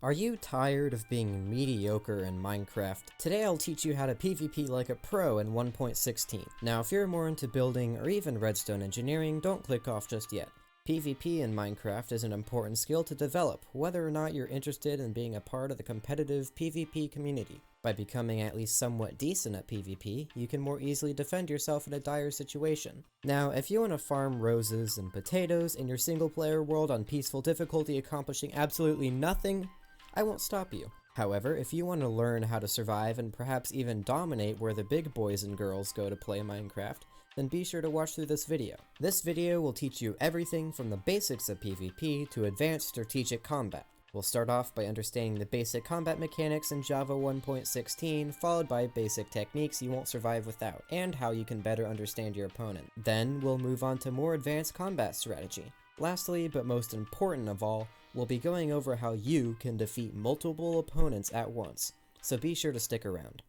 Are you tired of being mediocre in Minecraft? Today I'll teach you how to PvP like a pro in 1.16. Now if you're more into building or even redstone engineering, don't click off just yet. PvP in Minecraft is an important skill to develop, whether or not you're interested in being a part of the competitive PvP community. By becoming at least somewhat decent at PvP, you can more easily defend yourself in a dire situation. Now, if you want to farm roses and potatoes in your single player world on peaceful difficulty accomplishing absolutely nothing, I won't stop you. However, if you want to learn how to survive and perhaps even dominate where the big boys and girls go to play Minecraft, then be sure to watch through this video. This video will teach you everything from the basics of PvP to advanced strategic combat. We'll start off by understanding the basic combat mechanics in Java 1.16, followed by basic techniques you won't survive without, and how you can better understand your opponent. Then we'll move on to more advanced combat strategy. Lastly, but most important of all, we'll be going over how you can defeat multiple opponents at once, so be sure to stick around.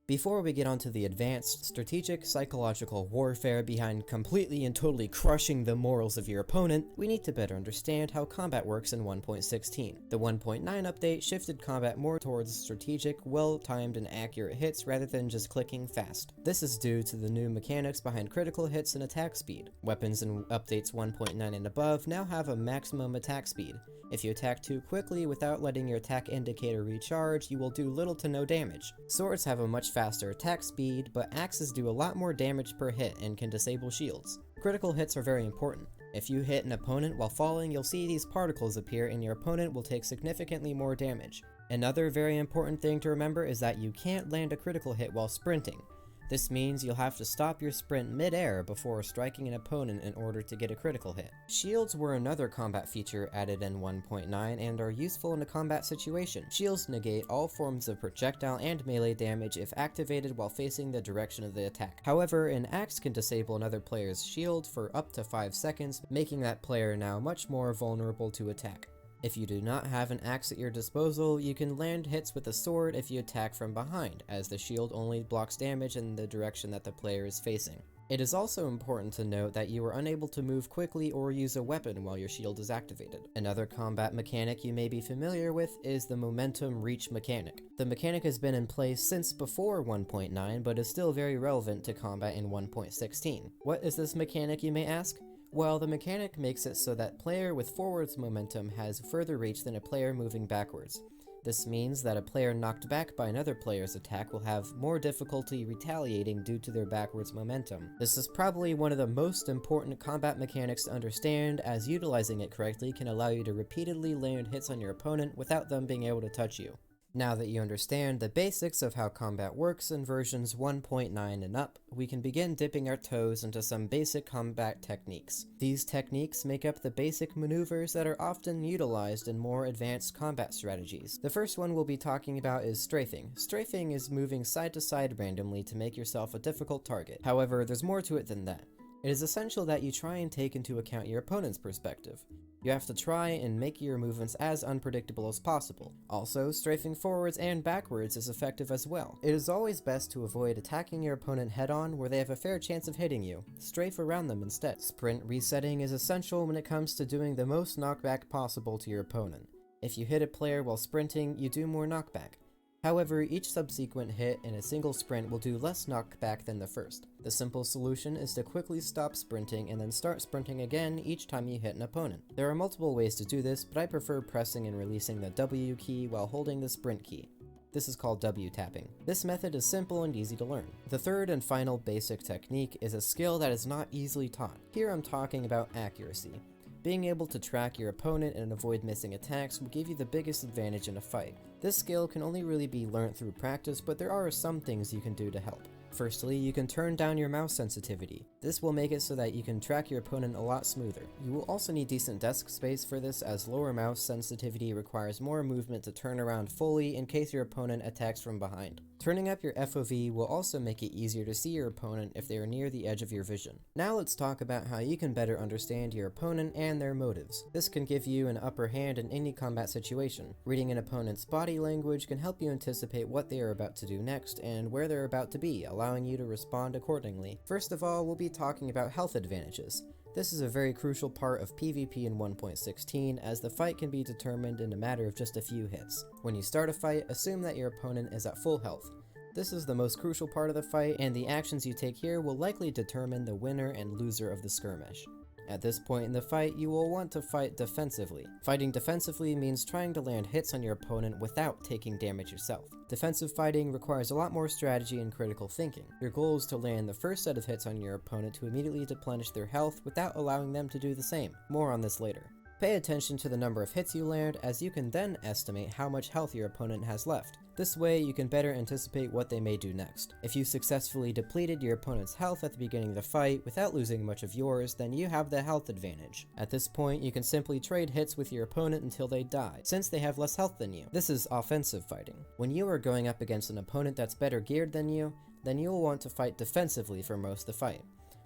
Before we get onto the advanced, strategic, psychological warfare behind completely and totally crushing the morals of your opponent, we need to better understand how combat works in 1.16. The 1.9 update shifted combat more towards strategic, well-timed and accurate hits rather than just clicking fast. This is due to the new mechanics behind critical hits and attack speed. Weapons in updates 1.9 and above now have a maximum attack speed. If you attack too quickly without letting your attack indicator recharge, you will do little to no damage. Swords have a much faster attack speed, but axes do a lot more damage per hit and can disable shields. Critical hits are very important. If you hit an opponent while falling, you'll see these particles appear and your opponent will take significantly more damage. Another very important thing to remember is that you can't land a critical hit while sprinting. This means you'll have to stop your sprint mid-air before striking an opponent in order to get a critical hit. Shields were another combat feature added in 1.9 and are useful in a combat situation. Shields negate all forms of projectile and melee damage if activated while facing the direction of the attack. However, an axe can disable another player's shield for up to 5 seconds, making that player now much more vulnerable to attack. If you do not have an axe at your disposal, you can land hits with a sword if you attack from behind, as the shield only blocks damage in the direction that the player is facing. It is also important to note that you are unable to move quickly or use a weapon while your shield is activated. Another combat mechanic you may be familiar with is the momentum reach mechanic. The mechanic has been in place since before 1.9, but is still very relevant to combat in 1.16. What is this mechanic, you may ask? Well, the mechanic makes it so that player with forwards momentum has further reach than a player moving backwards. This means that a player knocked back by another player's attack will have more difficulty retaliating due to their backwards momentum. This is probably one of the most important combat mechanics to understand, as utilizing it correctly can allow you to repeatedly land hits on your opponent without them being able to touch you. Now that you understand the basics of how combat works in versions 1.9 and up, we can begin dipping our toes into some basic combat techniques. These techniques make up the basic maneuvers that are often utilized in more advanced combat strategies. The first one we'll be talking about is strafing. Strafing is moving side to side randomly to make yourself a difficult target. However, there's more to it than that. It is essential that you try and take into account your opponent's perspective. You have to try and make your movements as unpredictable as possible. Also, strafing forwards and backwards is effective as well. It is always best to avoid attacking your opponent head-on where they have a fair chance of hitting you. Strafe around them instead. Sprint resetting is essential when it comes to doing the most knockback possible to your opponent. If you hit a player while sprinting, you do more knockback. However, each subsequent hit in a single sprint will do less knockback than the first. The simple solution is to quickly stop sprinting and then start sprinting again each time you hit an opponent. There are multiple ways to do this, but I prefer pressing and releasing the W key while holding the sprint key. This is called W tapping. This method is simple and easy to learn. The third and final basic technique is a skill that is not easily taught. Here I'm talking about accuracy. Being able to track your opponent and avoid missing attacks will give you the biggest advantage in a fight. This skill can only really be learnt through practice, but there are some things you can do to help. Firstly, you can turn down your mouse sensitivity. This will make it so that you can track your opponent a lot smoother. You will also need decent desk space for this, as lower mouse sensitivity requires more movement to turn around fully in case your opponent attacks from behind. Turning up your FOV will also make it easier to see your opponent if they are near the edge of your vision. Now let's talk about how you can better understand your opponent and their motives. This can give you an upper hand in any combat situation. Reading an opponent's body language can help you anticipate what they are about to do next and where they're about to be, allowing you to respond accordingly. First of all, we'll be talking about health advantages. This is a very crucial part of PvP in 1.16, as the fight can be determined in a matter of just a few hits. When you start a fight, assume that your opponent is at full health. This is the most crucial part of the fight, and the actions you take here will likely determine the winner and loser of the skirmish. At this point in the fight, you will want to fight defensively. Fighting defensively means trying to land hits on your opponent without taking damage yourself. Defensive fighting requires a lot more strategy and critical thinking. Your goal is to land the first set of hits on your opponent to immediately deplenish their health without allowing them to do the same. More on this later. Pay attention to the number of hits you land, as you can then estimate how much health your opponent has left. This way, you can better anticipate what they may do next. If you successfully depleted your opponent's health at the beginning of the fight without losing much of yours, then you have the health advantage. At this point, you can simply trade hits with your opponent until they die, since they have less health than you. This is offensive fighting. When you are going up against an opponent that's better geared than you, then you will want to fight defensively for most of the fight.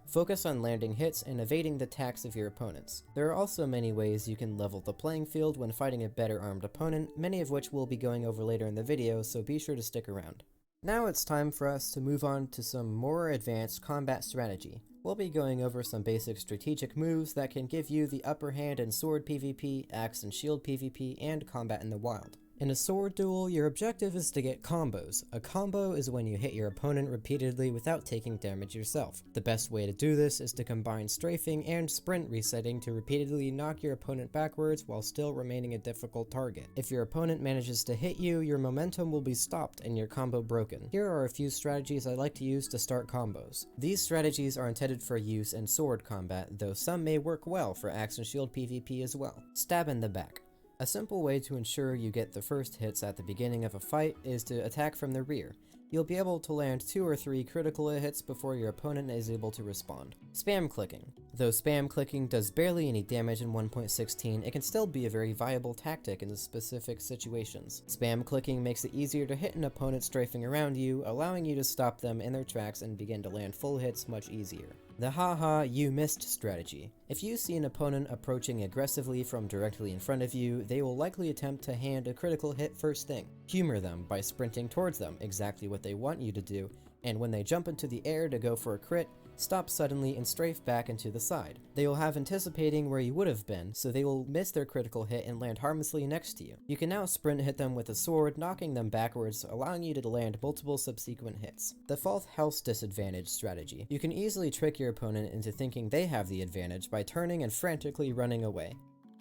Focus on landing hits and evading the attacks of your opponents. There are also many ways you can level the playing field when fighting a better armed opponent, many of which we'll be going over later in the video, so be sure to stick around. Now it's time for us to move on to some more advanced combat strategy. We'll be going over some basic strategic moves that can give you the upper hand in sword PvP, axe and shield PvP, and combat in the wild. In a sword duel, your objective is to get combos. A combo is when you hit your opponent repeatedly without taking damage yourself. The best way to do this is to combine strafing and sprint resetting to repeatedly knock your opponent backwards while still remaining a difficult target. If your opponent manages to hit you, your momentum will be stopped and your combo broken. Here are a few strategies I like to use to start combos. These strategies are intended for use in sword combat, though some may work well for axe and shield PvP as well. Stab in the back. A simple way to ensure you get the first hits at the beginning of a fight is to attack from the rear. You'll be able to land 2 or 3 critical hits before your opponent is able to respond. Spam clicking. Though spam clicking does barely any damage in 1.16, it can still be a very viable tactic in specific situations. Spam clicking makes it easier to hit an opponent strafing around you, allowing you to stop them in their tracks and begin to land full hits much easier. The haha you missed strategy. If you see an opponent approaching aggressively from directly in front of you, they will likely attempt to hand a critical hit first thing. Humor them by sprinting towards them, exactly what they want you to do, and when they jump into the air to go for a crit, stop suddenly and strafe back into the side. They will have anticipating where you would have been, so they will miss their critical hit and land harmlessly next to you. You can now sprint hit them with a sword, knocking them backwards, allowing you to land multiple subsequent hits. The false health disadvantage strategy. You can easily trick your opponent into thinking they have the advantage by turning and frantically running away.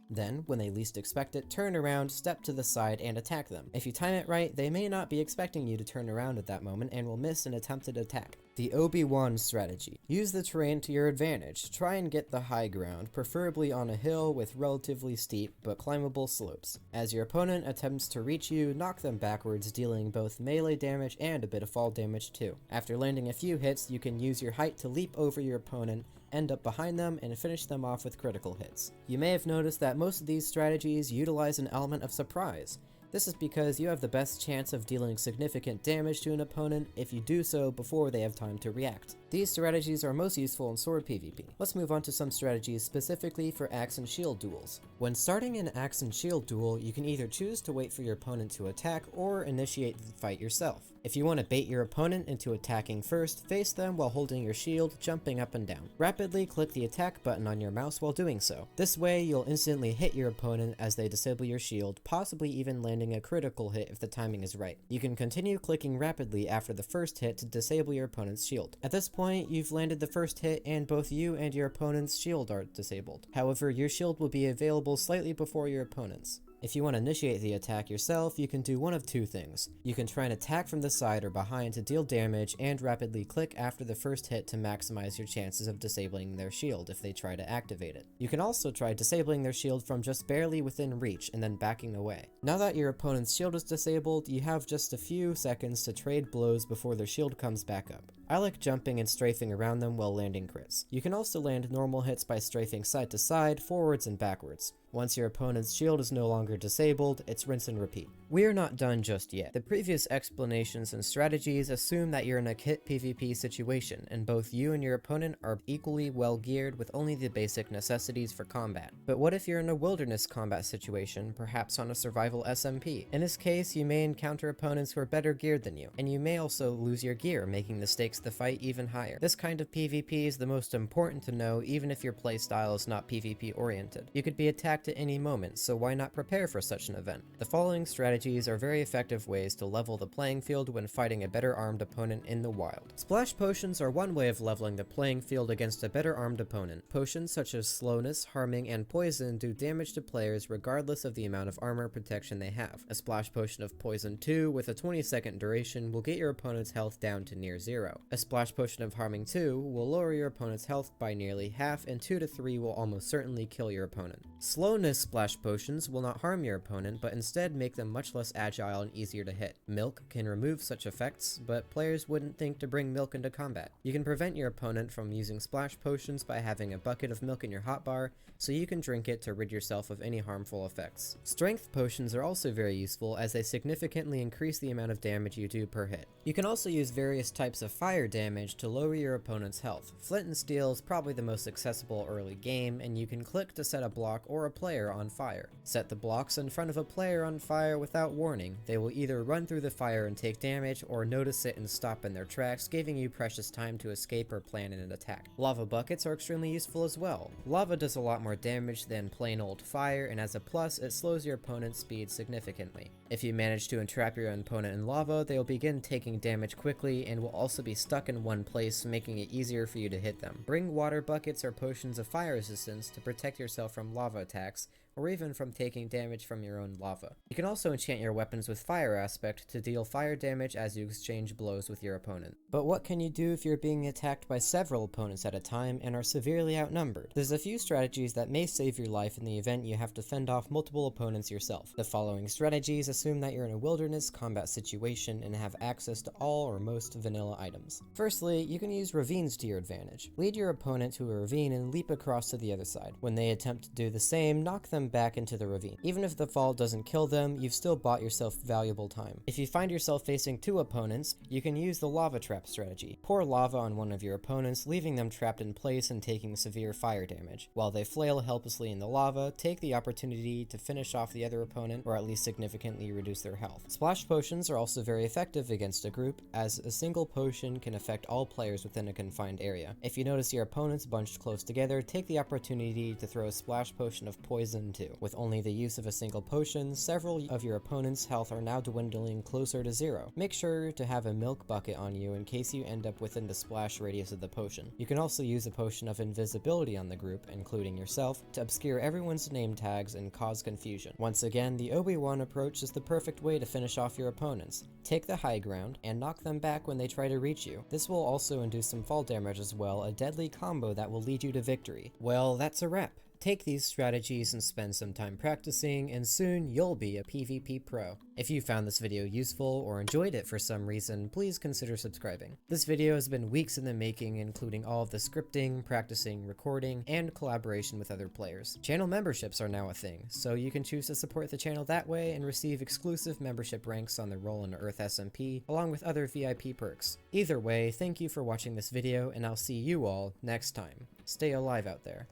Then, when they least expect it, turn around, step to the side, and attack them. If you time it right, they may not be expecting you to turn around at that moment and will miss an attempted attack. The Obi-Wan strategy. Use the terrain to your advantage. Try and get the high ground, preferably on a hill with relatively steep but climbable slopes. As your opponent attempts to reach you, knock them backwards, dealing both melee damage and a bit of fall damage too. After landing a few hits, you can use your height to leap over your opponent, end up behind them, and finish them off with critical hits. You may have noticed that most of these strategies utilize an element of surprise. This is because you have the best chance of dealing significant damage to an opponent if you do so before they have time to react. These strategies are most useful in sword PvP. Let's move on to some strategies specifically for axe and shield duels. When starting an axe and shield duel, you can either choose to wait for your opponent to attack or initiate the fight yourself. If you want to bait your opponent into attacking first, face them while holding your shield, jumping up and down. Rapidly click the attack button on your mouse while doing so. This way, you'll instantly hit your opponent as they disable your shield, possibly even landing a critical hit if the timing is right. You can continue clicking rapidly after the first hit to disable your opponent's shield. At this point, you've landed the first hit and both you and your opponent's shield are disabled. However, your shield will be available slightly before your opponent's. If you want to initiate the attack yourself, you can do one of two things. You can try and attack from the side or behind to deal damage and rapidly click after the first hit to maximize your chances of disabling their shield if they try to activate it. You can also try disabling their shield from just barely within reach and then backing away. Now that your opponent's shield is disabled, you have just a few seconds to trade blows before their shield comes back up. I like jumping and strafing around them while landing crits. You can also land normal hits by strafing side to side, forwards and backwards. Once your opponent's shield is no longer disabled, it's rinse and repeat. We're not done just yet. The previous explanations and strategies assume that you're in a kit PvP situation, and both you and your opponent are equally well geared with only the basic necessities for combat. But what if you're in a wilderness combat situation, perhaps on a survival SMP? In this case, you may encounter opponents who are better geared than you, and you may also lose your gear, making the stakes of the fight even higher. This kind of PvP is the most important to know even if your playstyle is not PvP oriented. You could be attacked at any moment, so why not prepare for such an event? The following strategies are very effective ways to level the playing field when fighting a better armed opponent in the wild. Splash potions are one way of leveling the playing field against a better armed opponent. Potions such as slowness, harming, and poison do damage to players regardless of the amount of armor protection they have. A splash potion of poison 2 with a 20-second duration will get your opponent's health down to near 0. A splash potion of harming 2 will lower your opponent's health by nearly half, and 2 to 3 will almost certainly kill your opponent. Slowness splash potions will not harm your opponent, but instead make them much less agile and easier to hit. Milk can remove such effects, but players wouldn't think to bring milk into combat. You can prevent your opponent from using splash potions by having a bucket of milk in your hotbar, so you can drink it to rid yourself of any harmful effects. Strength potions are also very useful as they significantly increase the amount of damage you do per hit. You can also use various types of fire damage to lower your opponent's health. Flint and steel is probably the most accessible early game, and you can click to set a block or a player on fire. Set the blocks in front of a player on fire without warning. They will either run through the fire and take damage, or notice it and stop in their tracks, giving you precious time to escape or plan an attack. Lava buckets are extremely useful as well. Lava does a lot more damage than plain old fire, and as a plus, it slows your opponent's speed significantly. If you manage to entrap your opponent in lava, they will begin taking damage quickly and will also be stuck in one place, making it easier for you to hit them. Bring water buckets or potions of fire resistance to protect yourself from lava attacks, or even from taking damage from your own lava. You can also enchant your weapons with fire aspect to deal fire damage as you exchange blows with your opponent. But what can you do if you're being attacked by several opponents at a time and are severely outnumbered? There's a few strategies that may save your life in the event you have to fend off multiple opponents yourself. The following strategies assume that you're in a wilderness combat situation and have access to all or most vanilla items. Firstly, you can use ravines to your advantage. Lead your opponent to a ravine and leap across to the other side. When they attempt to do the same, knock them back into the ravine. Even if the fall doesn't kill them, you've still bought yourself valuable time. If you find yourself facing two opponents, you can use the lava trap strategy. Pour lava on one of your opponents, leaving them trapped in place and taking severe fire damage. While they flail helplessly in the lava, take the opportunity to finish off the other opponent, or at least significantly reduce their health. Splash potions are also very effective against a group, as a single potion can affect all players within a confined area. If you notice your opponents bunched close together, take the opportunity to throw a splash potion of poison too. With only the use of a single potion, several of your opponent's health are now dwindling closer to 0. Make sure to have a milk bucket on you in case you end up within the splash radius of the potion. You can also use a potion of invisibility on the group, including yourself, to obscure everyone's name tags and cause confusion. Once again, the Obi-Wan approach is the perfect way to finish off your opponents. Take the high ground and knock them back when they try to reach you. This will also induce some fall damage as well, a deadly combo that will lead you to victory. Well, that's a wrap. Take these strategies and spend some time practicing, and soon you'll be a PvP pro. If you found this video useful or enjoyed it for some reason, please consider subscribing. This video has been weeks in the making, including all of the scripting, practicing, recording, and collaboration with other players. Channel memberships are now a thing, so you can choose to support the channel that way and receive exclusive membership ranks on the Ro11en SMP, along with other VIP perks. Either way, thank you for watching this video, and I'll see you all next time. Stay alive out there.